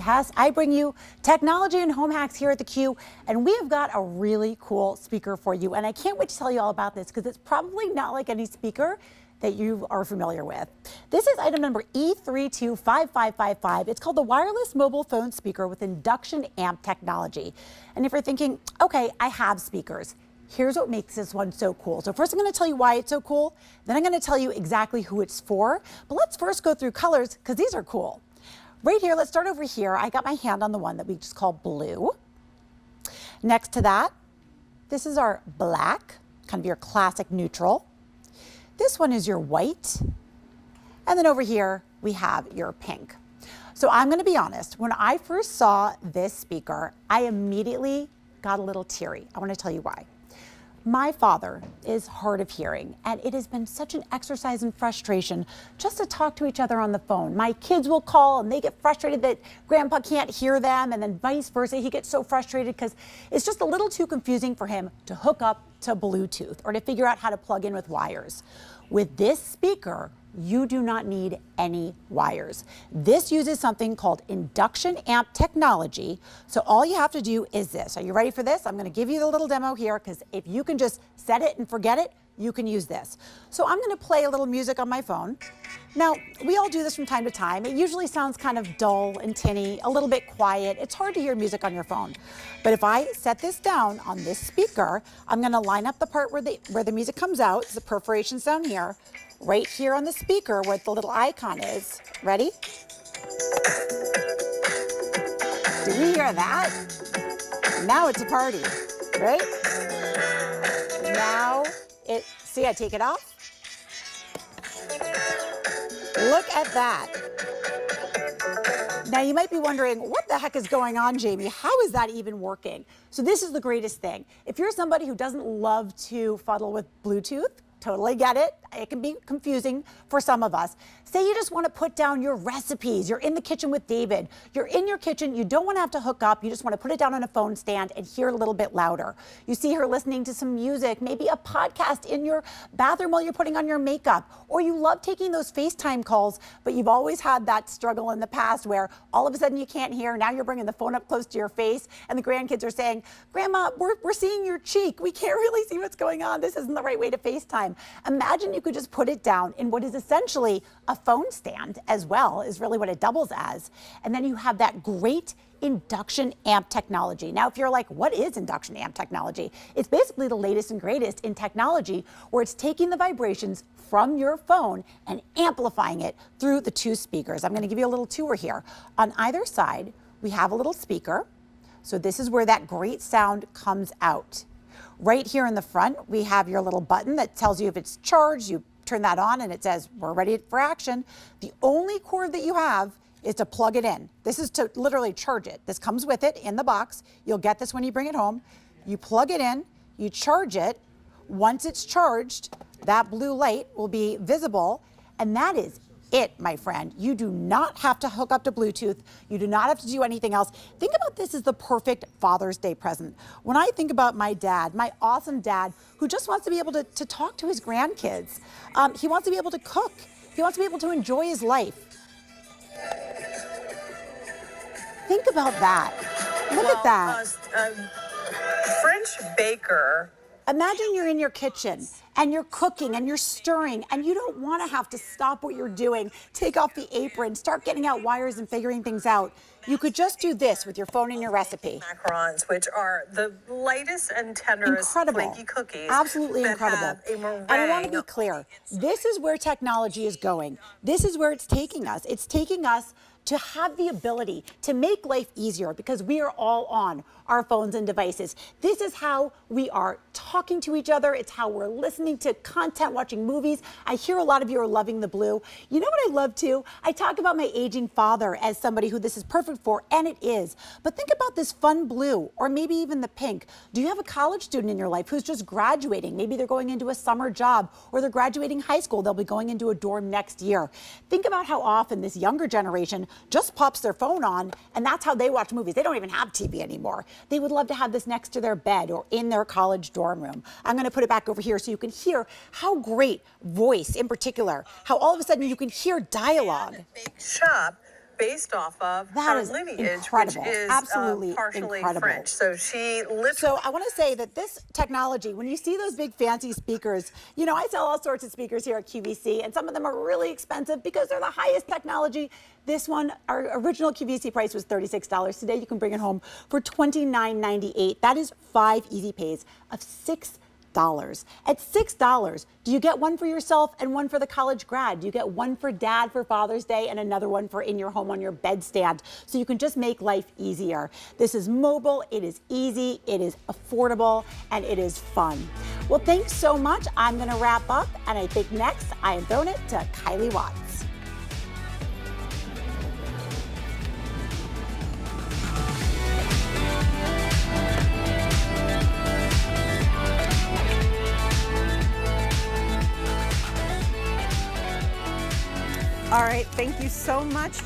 Hess. I bring you technology and home hacks here at theCUBE, and we have got a really cool speaker for you. And I can't wait to tell you all about this because it's probably not like any speaker that you are familiar with. This is item number E325555. It's called the wireless mobile phone speaker with induction amp technology. And if you're thinking, okay, I have speakers, here's what makes this one so cool. So first I'm going to tell you why it's so cool, then I'm going to tell you exactly who it's for. But let's first go through colors because these are cool. Right here, let's start over here. I got my hand on the one that we just call blue. Next to that, this is our black, kind of your classic neutral. This one is your white. And then over here, we have your pink. So I'm going to be honest, when I first saw this speaker, I immediately got a little teary. I want to tell you why. My father is hard of hearing, and it has been such an exercise in frustration just to talk to each other on the phone. My kids will call and they get frustrated that grandpa can't hear them, and then vice versa. He gets so frustrated because it's just a little too confusing for him to hook up to Bluetooth or to figure out how to plug in with wires. With this speaker, you do not need any wires. This uses something called induction amp technology. So all you have to do is this. Are you ready for this? I'm going to give you the little demo here because if you can just set it and forget it, you can use this. So I'm going to play a little music on my phone. Now, we all do this from time to time. It usually sounds kind of dull and tinny, a little bit quiet. It's hard to hear music on your phone. But if I set this down on this speaker, I'm going to line up the part where the music comes out, the perforations down here, right here on the speaker where the little icon is. Ready? Do we hear that? Now it's a party, right? Now see, I take it off. Look at that. Now you might be wondering, what the heck is going on, Jamie? How is that even working? So this is the greatest thing. If you're somebody who doesn't love to fuddle with Bluetooth, totally get it. It can be confusing for some of us. Say you just want to put down your recipes. You're in the kitchen with David. You're in your kitchen. You don't want to have to hook up. You just want to put it down on a phone stand and hear a little bit louder. You see her listening to some music, maybe a podcast in your bathroom while you're putting on your makeup. Or you love taking those FaceTime calls, but you've always had that struggle in the past where all of a sudden you can't hear. Now you're bringing the phone up close to your face and the grandkids are saying, Grandma, we're seeing your cheek. We can't really see what's going on. This isn't the right way to FaceTime. Imagine you could just put it down in what is essentially a phone stand as well, is really what it doubles as. And then you have that great induction amp technology. Now, if you're like, what is induction amp technology? It's basically the latest and greatest in technology where it's taking the vibrations from your phone and amplifying it through the two speakers. I'm going to give you a little tour here. On either side, we have a little speaker. So this is where that great sound comes out. Right here in the front, we have your little button that tells you if it's charged. You turn that on and it says, we're ready for action. The only cord that you have is to plug it in. This is to literally charge it. This comes with it in the box. You'll get this when you bring it home. You plug it in, you charge it. Once it's charged, that blue light will be visible, and that is it, my friend. You do not have to hook up to Bluetooth. You do not have to do anything else. Think about this as the perfect Father's Day present. When I think about my dad, my awesome dad, who just wants to be able to talk to his grandkids. He wants to be able to cook. He wants to be able to enjoy his life. Think about that. Look at that. French baker. Imagine you're in your kitchen and you're cooking and you're stirring and you don't want to have to stop what you're doing, take off the apron, start getting out wires and figuring things out. You could just do this with your phone and your recipe. Macarons, which are the lightest and tenderest flaky cookies. Absolutely incredible. And I want to be clear, this is where technology is going. This is where it's taking us. It's taking us to have the ability to make life easier because we are all on our phones and devices. This is how we are talking to each other. It's how we're listening to content, watching movies. I hear a lot of you are loving the blue. You know what I love too? I talk about my aging father as somebody who this is perfect for, and it is. But think about this fun blue, or maybe even the pink. Do you have a college student in your life who's just graduating? Maybe they're going into a summer job, or they're graduating high school. They'll be going into a dorm next year. Think about how often this younger generation just pops their phone on, and that's how they watch movies. They don't even have TV anymore. They would love to have this next to their bed or in their college dorm room. I'm going to put it back over here so you can hear how great voice in particular, how all of a sudden you can hear dialogue. Bake shop based off of That her is lineage, incredible. which is Absolutely partially incredible. French. So she literally. So I want to say that this technology, when you see those big fancy speakers, you know, I sell all sorts of speakers here at QVC, and some of them are really expensive because they're the highest technology. This one, our original QVC price was $36. Today you can bring it home for $29.98. That is 5 easy pays of $6. At $6, do you get one for yourself and one for the college grad? Do you get one for dad for Father's Day and another one for in your home on your bedstand? So you can just make life easier. This is mobile, it is easy, it is affordable, and it is fun. Well, thanks so much. I'm gonna wrap up, and I think next I am throwing it to Kylie Watts. All right, thank you so much,